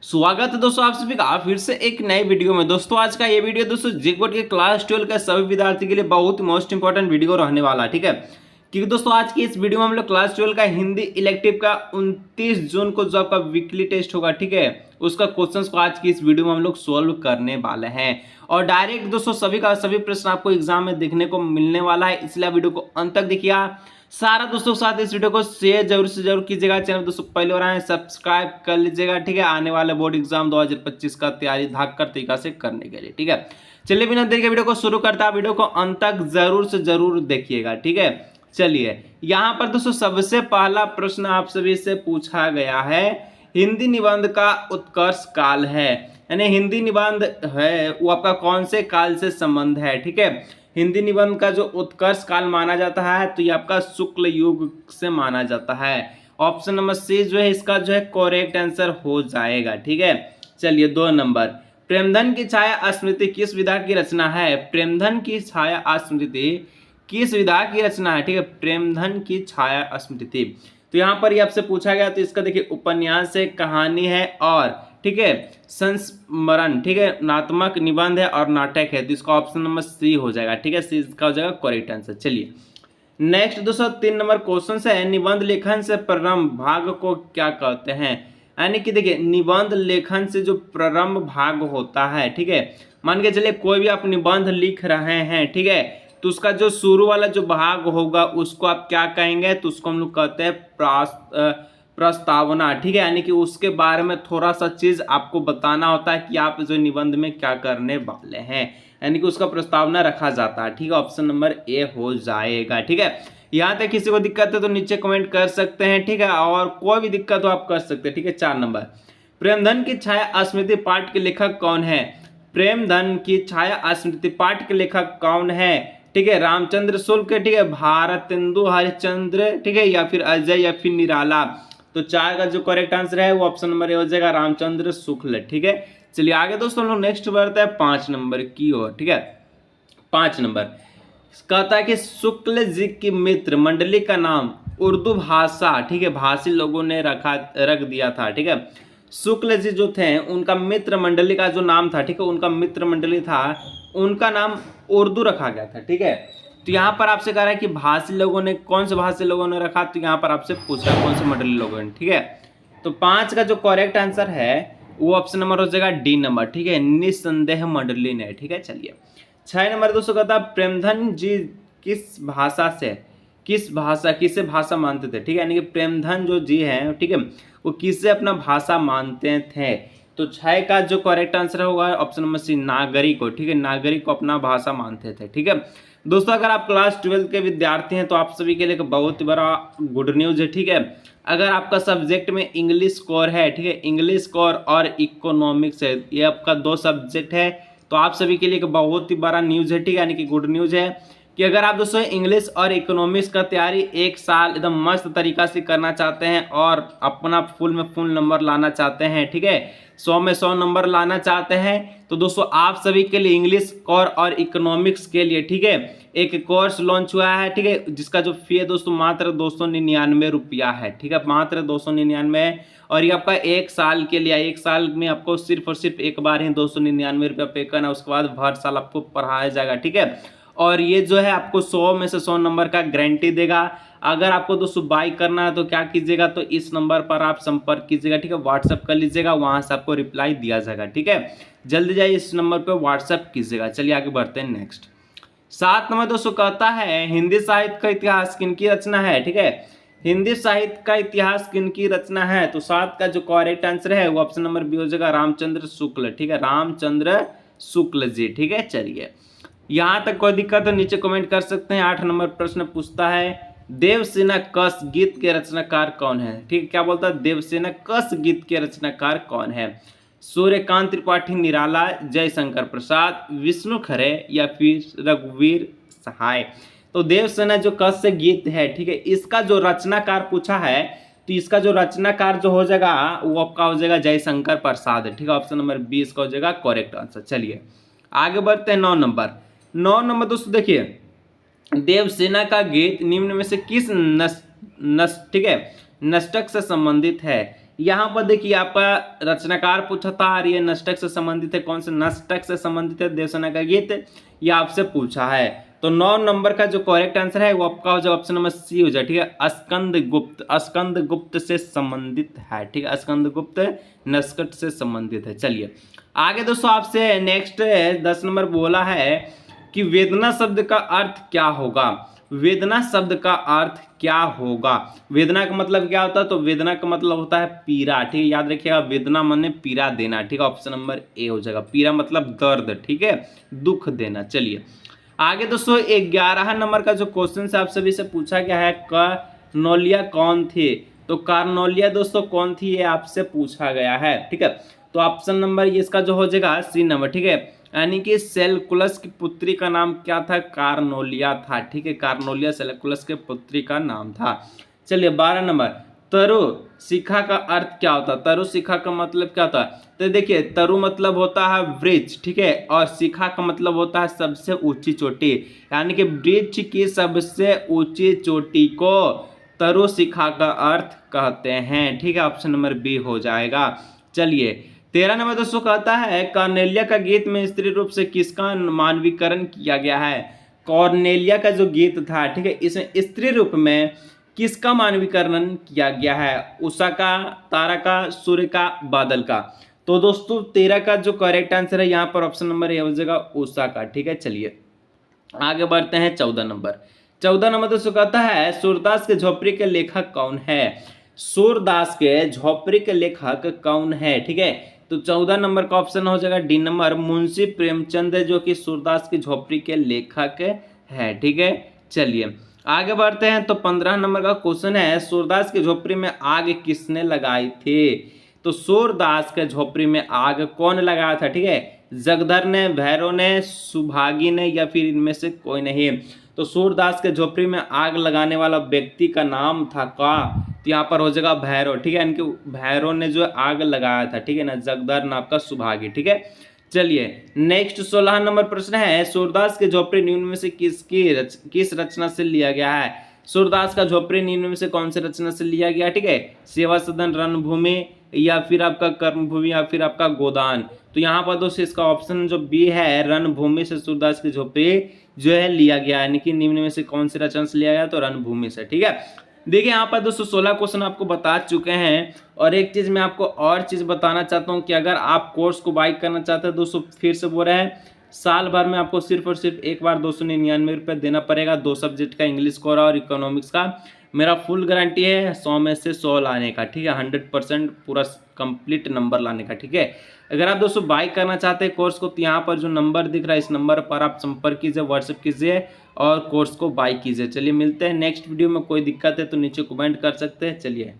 स्वागत है दोस्तों आप सभी का फिर से एक नए वीडियो में। दोस्तों आज का ये वीडियो दोस्तों जेईई बोर्ड के क्लास 12 के सभी विद्यार्थी के लिए बहुत ही मोस्ट इंपॉर्टेंट वीडियो रहने वाला है, ठीक है। क्योंकि दोस्तों आज की इस वीडियो में हम लोग क्लास 12 का हिंदी इलेक्टिव का 29 जून को जो आपका वीकली टेस्ट होगा, ठीक है, उसका क्वेश्चंस को आज की इस वीडियो में हम लोग सोल्व करने वाले हैं। और डायरेक्ट दोस्तों सभी का सभी प्रश्न आपको एग्जाम में देखने को मिलने वाला है, इसलिए वीडियो को अंत तक देखिए। सारा दोस्तों के साथ इस वीडियो को शेयर जरूर से जरूर कीजिएगा। चैनल दोस्तों पहले हो रहा है सब्सक्राइब कर लीजिएगा, ठीक है, आने वाले बोर्ड एग्जाम 2025 का तैयारी धाकड़ तरीका से करने के लिए, ठीक है। चलिए बिना देर के वीडियो को शुरू करता है, वीडियो को अंत तक जरूर से जरूर देखिएगा, ठीक है। चलिए यहाँ पर दोस्तों सबसे पहला प्रश्न आप सभी से पूछा गया है, हिंदी निबंध का उत्कर्ष काल है, यानी हिंदी निबंध है वो आपका कौन से काल से संबंध है, ठीक है। हिंदी निबंध का जो उत्कर्ष काल माना जाता है तो ये आपका शुक्ल युग से माना जाता है। ऑप्शन नंबर सी जो है इसका जो है करेक्ट आंसर हो जाएगा, ठीक है। चलिए 2 नंबर, प्रेमधन की छाया स्मृति किस विधा की रचना है? प्रेमधन की छाया स्मृति किस विधा की रचना है, ठीक है। प्रेमधन की छाया स्मृति, तो यहाँ पर ये आपसे पूछा गया, तो इसका देखिए उपन्यास है, कहानी है और ठीक है संस्मरण, ठीक है, नात्मक निबंध है और नाटक है, तो इसका ऑप्शन नंबर सी हो जाएगा, ठीक है, सी इसका हो जाएगा करेक्ट आंसर। चलिए नेक्स्ट दोस्तों 3 नंबर क्वेश्चन से है, निबंध लेखन से प्रारंभ भाग को क्या कहते हैं? यानी कि देखिए निबंध लेखन से जो प्रारंभ भाग होता है, ठीक है, मान के चलिए कोई भी आप निबंध लिख रहे हैं, ठीक है, तो उसका जो शुरू वाला जो भाग होगा उसको आप क्या कहेंगे? तो उसको हम लोग कहते हैं प्रस्तावना, ठीक है, यानी कि उसके बारे में थोड़ा सा चीज आपको बताना होता है कि आप जो निबंध में क्या करने वाले हैं, यानी कि उसका प्रस्तावना रखा जाता है, ठीक है। ऑप्शन नंबर ए हो जाएगा, ठीक है। यहाँ तक किसी को दिक्कत है तो नीचे कमेंट कर सकते हैं, ठीक है, और कोई भी दिक्कत हो आप कर सकते हैं, ठीक है। 4 नंबर, प्रेमधन की छाया स्मृति पाठ के लेखक कौन है? प्रेमधन की छाया स्मृति पाठ के लेखक कौन है? ठीक है, रामचंद्र शुक्ल, ठीक है, भारतेंदु हरिश्चंद्र, ठीक है, या फिर अजय या फिर निराला। तो 4 का जो करेक्ट आंसर है वो ऑप्शन नंबर ए हो जाएगा, रामचंद्र शुक्ल, ठीक है। चलिए आगे दोस्तों हम लोग नेक्स्ट बढ़ते हैं 5 नंबर की ओर, ठीक है। 5 नंबर कहता है कि शुक्ल जी की मित्र मंडली का नाम उर्दू भाषा, ठीक है, भाषी लोगों ने रख दिया था, ठीक है। शुक्ल जी जो थे उनका मित्र मंडली का जो नाम था, ठीक है, उनका मित्र मंडली था, उनका नाम उर्दू रखा गया था, ठीक है। तो यहाँ पर आपसे कह रहा है कि भाषी लोगों ने, कौन से भाषी लोगों ने रखा? तो यहाँ पर आपसे पूछ रहा है कौन से मंडली लोगों ने, ठीक है। तो 5 का जो करेक्ट आंसर है वो ऑप्शन नंबर हो जाएगा डी नंबर, ठीक है, निस्संदेह मंडली ने, ठीक है। चलिए 6 नंबर दोस्तों कहता है प्रेमधन जी किस भाषा से, किसे भाषा मानते थे, ठीक है, यानी कि प्रेमधन जो जी है, ठीक है, वो किससे अपना भाषा मानते थे? तो 6 का जो करेक्ट आंसर होगा ऑप्शन नंबर सी नागरिक को, ठीक है, नागरिक को अपना भाषा मानते थे, ठीक है। दोस्तों अगर आप क्लास 12 के विद्यार्थी हैं तो आप सभी के लिए बहुत बड़ा गुड न्यूज़ है, ठीक है। अगर आपका सब्जेक्ट में इंग्लिश कोर है, ठीक है, इंग्लिश कोर और इकोनॉमिक्स है, ये आपका 2 सब्जेक्ट है, तो आप सभी के लिए बहुत ही बड़ा न्यूज़ है, ठीक है, यानी कि गुड न्यूज़ है कि अगर आप दोस्तों इंग्लिश और इकोनॉमिक्स का तैयारी 1 साल एकदम मस्त तरीका से करना चाहते हैं और अपना फुल में फुल नंबर लाना चाहते हैं, ठीक है, 100 में 100 नंबर लाना चाहते हैं, तो दोस्तों आप सभी के लिए इंग्लिश कोर और इकोनॉमिक्स के लिए, ठीक है, एक कोर्स लॉन्च हुआ है, ठीक है, जिसका जो फी है दोस्तों मात्र 299 रुपया है, ठीक है, मात्र 299 है। और ये आपका 1 साल के लिए, 1 साल में आपको सिर्फ और सिर्फ एक बार ही 299 रुपया पे करना है, उसके बाद हर साल आपको पढ़ाया जाएगा, ठीक है। और ये जो है आपको 100 में से 100 नंबर का गारंटी देगा। अगर आपको दोस्तों बाई करना है तो क्या कीजिएगा, तो इस नंबर पर आप संपर्क कीजिएगा, ठीक है, व्हाट्सअप कर लीजिएगा, वहां से आपको रिप्लाई दिया जाएगा, ठीक है। जल्दी जाइए इस नंबर पर व्हाट्सअप कीजिएगा। चलिए आगे बढ़ते हैं नेक्स्ट। 7 नंबर दोस्तों कहता है हिंदी साहित्य का इतिहास किनकी रचना है, ठीक है, हिंदी साहित्य का इतिहास किनकी रचना है? तो 7 का जो करेक्ट आंसर है वो ऑप्शन नंबर बी हो जाएगा, रामचंद्र शुक्ल, ठीक है, रामचंद्र शुक्ल जी, ठीक है। चलिए यहाँ तक कोई दिक्कत है नीचे कमेंट कर सकते हैं। 8 नंबर प्रश्न पूछता है देवसेना कस गीत के रचनाकार कौन है, ठीक है, क्या बोलता है, देवसेना कस गीत के रचनाकार कौन है? सूर्यकांत त्रिपाठी, निराला, जयशंकर प्रसाद, विष्णु खरे या फिर रघुवीर सहाय। तो देवसेना जो कस से गीत है, ठीक है, इसका जो रचनाकार पूछा है तो इसका जो रचनाकार जो हो जाएगा वो आपका हो जाएगा जयशंकर प्रसाद, ठीक है, ऑप्शन नंबर 20 का हो जाएगा करेक्ट आंसर। चलिए आगे बढ़ते हैं 9 नंबर दोस्तों देखिए, देवसेना का गीत निम्न में से किस ठीक है नष्टक से संबंधित है? यहाँ पर देखिए आपका रचनाकार पूछा था और ये नष्टक से संबंधित है। कौन से नष्टक से संबंधित है? देवसेना का गीत, ये आपसे पूछा है। तो 9 नंबर का जो करेक्ट आंसर है वो आपका हो जाएगा ऑप्शन नंबर सी हो जाए, ठीक है। स्कंद गुप्त, स्कंद गुप्त से संबंधित है, ठीक है। स्कंद गुप्त नस्कट से संबंधित है। चलिए आगे दोस्तों आपसे नेक्स्ट 10 नंबर बोला है कि वेदना शब्द का अर्थ क्या होगा? वेदना शब्द का अर्थ क्या होगा? वेदना का मतलब क्या होता है? तो वेदना का मतलब होता है पीड़ा, ठीक है। याद रखिएगा, वेदना माने पीड़ा देना, ठीक है। ऑप्शन नंबर ए हो जाएगा। पीड़ा मतलब दर्द, ठीक है, दुख देना। चलिए आगे दोस्तों 11 नंबर का जो क्वेश्चन है आप सभी से पूछा गया है, कार्नोलिया कौन थे? तो कार्नोलिया दोस्तों कौन थी ये आपसे पूछा गया है, ठीक है। तो ऑप्शन नंबर ये इसका जो हो जाएगा सी नंबर, ठीक है। यानी कि सेल्कुलस की पुत्री का नाम क्या था? कार्नोलिया था, ठीक है। कार्नोलिया सेल्कुलस के पुत्री का नाम था। चलिए 12 नंबर, तरु शिखा का अर्थ क्या होता है? तरु शिखा का मतलब क्या होता है? तो देखिए तरु मतलब होता है वृक्ष, ठीक है, और शिखा का मतलब होता है सबसे ऊंची चोटी, यानी कि वृक्ष की सबसे ऊंची चोटी को तरु शिखा का अर्थ कहते हैं, ठीक है। ऑप्शन नंबर बी हो जाएगा। चलिए 13 नंबर दोस्तों कहता है कॉर्नेलिया का गीत में स्त्री रूप से किसका मानवीकरण किया गया है? कॉर्नेलिया का जो गीत था, ठीक है, इसमें स्त्री रूप में किसका मानवीकरण किया गया है? उषा का, तारा का, सूर्य का, बादल का? तो दोस्तों 13 का जो करेक्ट आंसर है यहाँ पर ऑप्शन नंबर ए हो जाएगा उषा का, ठीक है। चलिए आगे बढ़ते हैं 14 नंबर। 14 नंबर दोस्तों कहता है सूरदास के झोपड़ी के लेखक कौन है? सूरदास के झोपड़ी के लेखक कौन है, ठीक है। तो 14 नंबर का ऑप्शन हो जाएगा डी नंबर, मुंशी प्रेमचंद, जो कि सूरदास की झोपड़ी के लेखक है, ठीक है। चलिए आगे बढ़ते हैं। तो 15 नंबर का क्वेश्चन है सूरदास की झोपड़ी में आग किसने लगाई थी? तो सूरदास के झोपड़ी में आग कौन लगाया था, ठीक है। जगधर ने, भैरव ने, सुभागी ने, या फिर इनमें से कोई नहीं। तो सूरदास के झोपड़ी में आग लगाने वाला व्यक्ति का नाम था का? तो यहाँ पर हो जाएगा भैरव, ठीक है। इनके भैरव ने जो आग लगाया था, ठीक है ना, जगधर नाम का सुभागी, ठीक है। चलिए नेक्स्ट 16 नंबर प्रश्न है सूरदास के झोपड़ी निम्न में से किस रचना से लिया गया है? सूरदास का झोपड़ी निम्न में से कौन से रचना से लिया गया, ठीक है। सेवा सदन, रणभूमि, या फिर आपका कर्मभूमि, या फिर आपका गोदान? तो यहाँ पर दोस्तों इसका ऑप्शन जो बी है, रणभूमि से सूरदास की झोपड़ी जो है लिया गया, यानी कि निम्न में से कौन से रचना से लिया गया? तो रणभूमि से, ठीक है। देखिए यहाँ पर दोस्तों 16 क्वेश्चन आपको बता चुके हैं। और एक चीज़ मैं आपको और चीज़ बताना चाहता हूँ कि अगर आप कोर्स को बाई करना चाहते हैं दोस्तों, फिर से बोल रहे हैं, साल भर में आपको सिर्फ और सिर्फ एक बार 299 रुपये देना पड़ेगा। 2 सब्जेक्ट का, इंग्लिश का और इकोनॉमिक्स का। मेरा फुल गारंटी है 100 में से 100 लाने का, ठीक है। 100% पूरा कंप्लीट नंबर लाने का, ठीक है। अगर आप दोस्तों बाई करना चाहते हैं कोर्स को, तो यहाँ पर जो नंबर दिख रहा है इस नंबर पर आप संपर्क कीजिए, व्हाट्सएप कीजिए और कोर्स को बाई कीजिए। चलिए मिलते हैं नेक्स्ट वीडियो में। कोई दिक्कत है तो नीचे कमेंट कर सकते हैं। चलिए।